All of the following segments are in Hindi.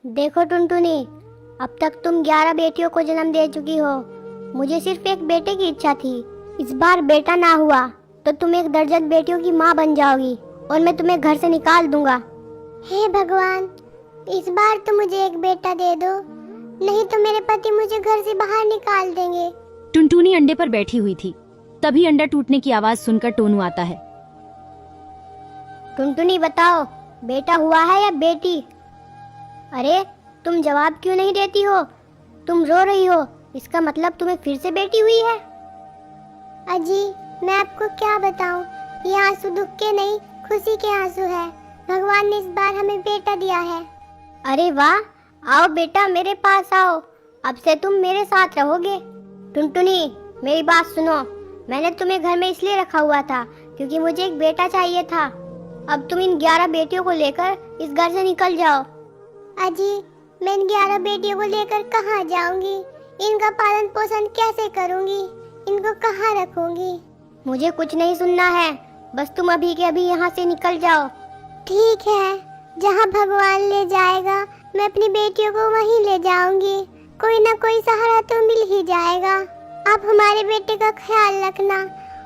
देखो टुनटुनी, अब तक तुम 11 बेटियों को जन्म दे चुकी हो। मुझे सिर्फ एक बेटे की इच्छा थी। इस बार बेटा ना हुआ तो तुम एक दर्जन बेटियों की माँ बन जाओगी और मैं तुम्हें घर से निकाल दूंगा। हे भगवान, इस बार तो मुझे एक बेटा दे दो, नहीं तो मेरे पति मुझे घर से बाहर निकाल देंगे। टुनटुनी अंडे पर बैठी हुई थी। तभी अंडा टूटने की आवाज सुनकर टोनू आता है। टुनटुनी बताओ, बेटा हुआ है या बेटी? अरे तुम जवाब क्यों नहीं देती हो? तुम रो रही हो, इसका मतलब तुम्हें फिर से बेटी हुई है। अजी मैं आपको क्या बताऊं, ये आंसू दुख के नहीं खुशी के आंसू है। भगवान ने इस बार हमें बेटा दिया है। अरे वाह, आओ बेटा मेरे पास आओ, अब से तुम मेरे साथ रहोगे। टुनटुनी मेरी बात सुनो, मैंने तुम्हें घर में इसलिए रखा हुआ था क्योंकि मुझे एक बेटा चाहिए था। अब तुम इन 11 बेटियों को लेकर इस घर से निकल जाओ। अजी मैं इन 11 बेटियों को लेकर कहाँ जाऊंगी? इनका पालन पोषण कैसे करूंगी? इनको कहाँ रखूंगी? मुझे कुछ नहीं सुनना है, बस तुम अभी के अभी यहाँ से निकल जाओ। ठीक है, जहाँ भगवान ले जाएगा मैं अपनी बेटियों को वहीं ले जाऊंगी। कोई ना कोई सहारा तो मिल ही जाएगा। आप हमारे बेटे का ख्याल रखना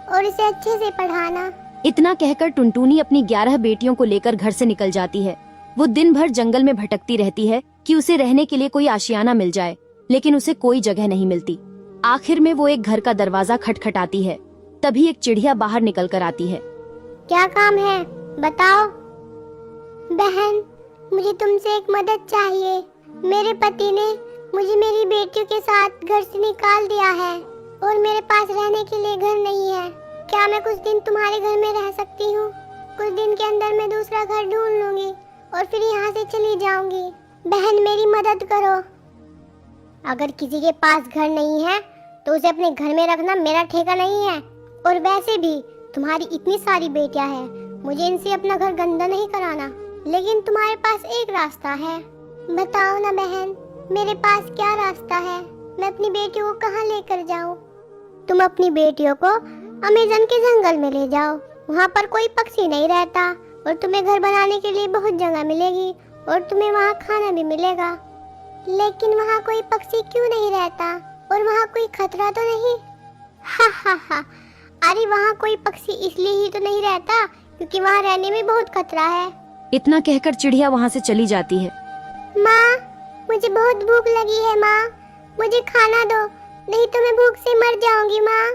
और इसे अच्छे से पढ़ाना। इतना कहकर टुनटुनी अपनी 11 बेटियों को लेकर घर से निकल जाती है। वो दिन भर जंगल में भटकती रहती है कि उसे रहने के लिए कोई आशियाना मिल जाए, लेकिन उसे कोई जगह नहीं मिलती। आखिर में वो एक घर का दरवाजा खटखटाती है। तभी एक चिड़िया बाहर निकल कर आती है। क्या काम है बताओ? बहन मुझे तुमसे एक मदद चाहिए। मेरे पति ने मुझे मेरी बेटियों के साथ घर से निकाल दिया है और मेरे पास रहने के लिए घर नहीं है। क्या मैं कुछ दिन तुम्हारे घर में रह सकती हूँ? कुछ दिन के अंदर मैं दूसरा घर ढूंढ लूंगी और फिर यहाँ से चली जाऊंगी। बहन मेरी मदद करो। अगर किसी के पास घर नहीं है तो उसे अपने घर में रखना मेरा ठेका नहीं है। और वैसे भी तुम्हारी इतनी सारी बेटियां हैं, मुझे इनसे अपना घर गंदा नहीं कराना। लेकिन तुम्हारे पास एक रास्ता है, बताओ ना बहन, मेरे पास क्या रास्ता है? मैं अपनी बेटियों को कहाँ लेकर जाऊँ? तुम अपनी बेटियों को अमेज़न के जंगल में ले जाओ। वहाँ पर कोई पक्षी नहीं रहता और तुम्हें घर बनाने के लिए बहुत जगह मिलेगी और तुम्हें वहाँ खाना भी मिलेगा। लेकिन वहाँ कोई पक्षी क्यों नहीं रहता और वहाँ कोई खतरा तो नहीं? हा हा हा, अरे वहाँ कोई पक्षी इसलिए ही तो नहीं रहता क्योंकि वहाँ रहने में बहुत खतरा है। इतना कहकर चिड़िया वहाँ से चली जाती है। माँ मुझे बहुत भूख लगी है माँ, मुझे खाना दो, नहीं तो मैं भूख से मर जाऊंगी माँ।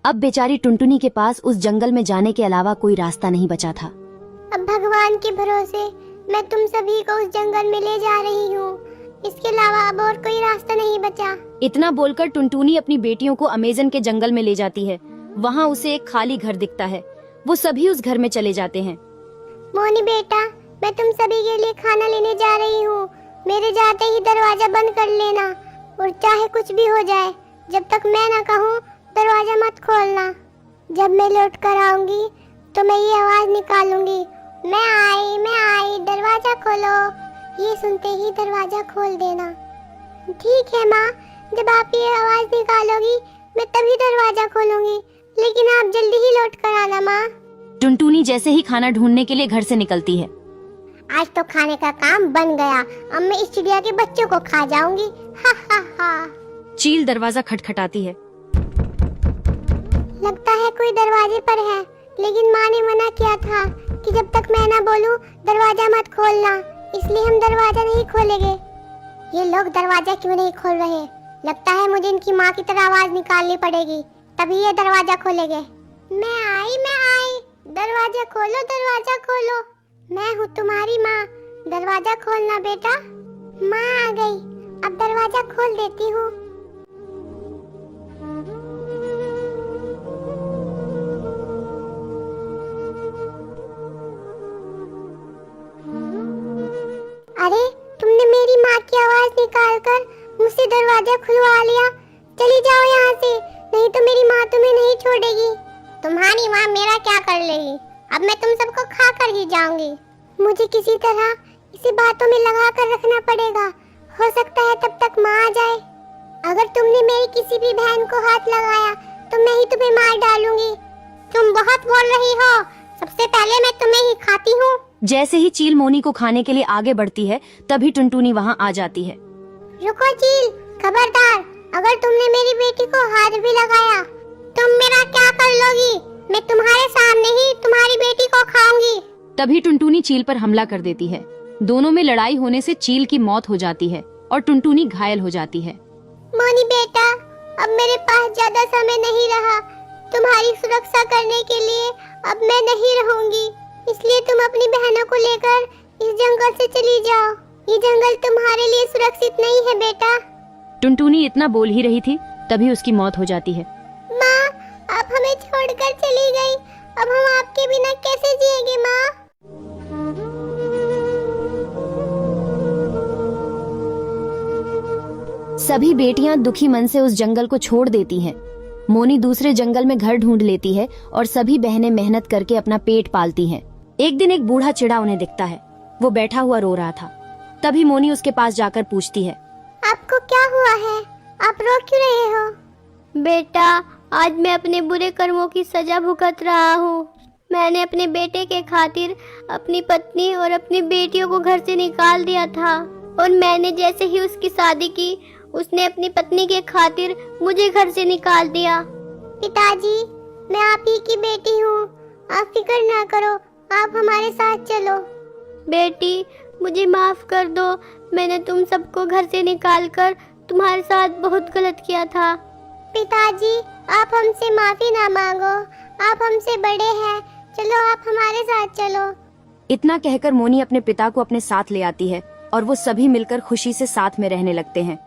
अब बेचारी टुनटुनी के पास उस जंगल में जाने के अलावा कोई रास्ता नहीं बचा था। अब भगवान के भरोसे मैं तुम सभी को उस जंगल में ले जा रही हूँ, इसके अलावा अब और कोई रास्ता नहीं बचा। इतना बोलकर टुनटुनी अपनी बेटियों को अमेज़न के जंगल में ले जाती है। वहाँ उसे एक खाली घर दिखता है। वो सभी उस घर में चले जाते हैं। मोनी बेटा, मैं तुम सभी के लिए खाना लेने जा रही हूँ। मेरे जाते ही दरवाजा बंद कर लेना और चाहे कुछ भी हो जाए, जब तक मैं ना कहूँ दरवाजा मत खोलना। जब मैं लौट कर आऊंगी तो मैं ये आवाज निकालूंगी, मैं आई, दरवाजा खोलो। ये सुनते ही दरवाजा खोल देना। ठीक है माँ, जब आप ये आवाज निकालोगी मैं तभी दरवाजा खोलूंगी, लेकिन आप जल्दी ही लौट कर आना माँ। टुनटुनी जैसे ही खाना ढूंढने के लिए घर से निकलती है। आज तो खाने का काम बन गया, अब मैं इस चिड़िया के बच्चों को खा जाऊंगी। हा हा हा। चील दरवाजा खटखटाती है। लगता है कोई दरवाजे पर है, लेकिन माँ ने मना किया था कि जब तक मैं ना बोलूं दरवाजा मत खोलना, इसलिए हम दरवाजा नहीं खोलेंगे। ये लोग दरवाजा क्यों नहीं खोल रहे? लगता है मुझे इनकी माँ की तरह आवाज निकालनी पड़ेगी, तभी ये दरवाजा खोलेंगे। मैं आई, दरवाजा खोलो, दरवाजा खोलो। मैं हूँ तुम्हारी माँ, दरवाजा खोलना बेटा। माँ आ गई, अब दरवाजा खोल देती हूँ। अरे तुमने मेरी माँ की आवाज निकालकर मुझसे दरवाजा खुलवा लिया। चली जाओ यहाँ से, नहीं तो मेरी माँ तुम्हें नहीं छोड़ेगी। तुम्हारी माँ मेरा क्या कर लेगी? अब मैं तुम सबको खा कर ही जाऊंगी। मुझे किसी तरह इसे बातों में लगा कर रखना पड़ेगा, हो सकता है तब तक माँ आ जाए। अगर तुमने मेरी किसी भी बहन को हाथ लगाया तो मैं ही तुम्हें मार डालूंगी। तुम बहुत बोल रही हो, सबसे पहले मैं तुम्हें ही खाती हूँ। जैसे ही चील मोनी को खाने के लिए आगे बढ़ती है तभी टुनटुनी वहाँ आ जाती है। रुको चील, खबरदार, अगर तुमने मेरी बेटी को हाथ भी लगाया तुम मेरा क्या कर लोगी? मैं तुम्हारे सामने ही तुम्हारी बेटी को खाऊंगी। तभी टुनटुनी चील पर हमला कर देती है। दोनों में लड़ाई होने से चील की मौत हो जाती है और टुनटुनी घायल हो जाती है। मोनी बेटा, अब मेरे पास ज्यादा समय नहीं रहा। तुम्हारी सुरक्षा करने के लिए अब मैं नहीं रहूंगी, इसलिए तुम अपनी बहनों को लेकर इस जंगल से चली जाओ। ये जंगल तुम्हारे लिए सुरक्षित नहीं है बेटा। टुनटुनी इतना बोल ही रही थी तभी उसकी मौत हो जाती है। माँ, आप हमें छोड़कर चली गई, अब हम आपके बिना कैसे जिएंगे माँ? सभी बेटियां दुखी मन से उस जंगल को छोड़ देती हैं। मोनी दूसरे जंगल में घर ढूंढ लेती है और सभी बहनें मेहनत करके अपना पेट पालती हैं। एक दिन एक बूढ़ा चिड़ा उन्हें दिखता है। वो बैठा हुआ रो रहा था। तभी मोनी उसके पास जाकर पूछती है, आपको क्या हुआ है? आप रो क्यों रहे हो? बेटा, आज मैं अपने बुरे कर्मों की सजा भुगत रहा हूँ। मैंने अपने बेटे के खातिर अपनी पत्नी और अपनी बेटियों को घर से निकाल दिया था, और मैंने जैसे ही उसकी शादी की उसने अपनी पत्नी के खातिर मुझे घर से निकाल दिया। पिताजी, मैं आप ही की बेटी हूँ, आप फिक्र ना करो, आप हमारे साथ चलो। बेटी, मुझे माफ कर दो, मैंने तुम सबको घर से निकालकर तुम्हारे साथ बहुत गलत किया था। पिताजी, आप हमसे माफी ना मांगो, आप हमसे बड़े हैं, चलो आप हमारे साथ चलो। इतना कहकर मोनी अपने पिता को अपने साथ ले आती है और वो सभी मिलकर खुशी से साथ में रहने लगते हैं।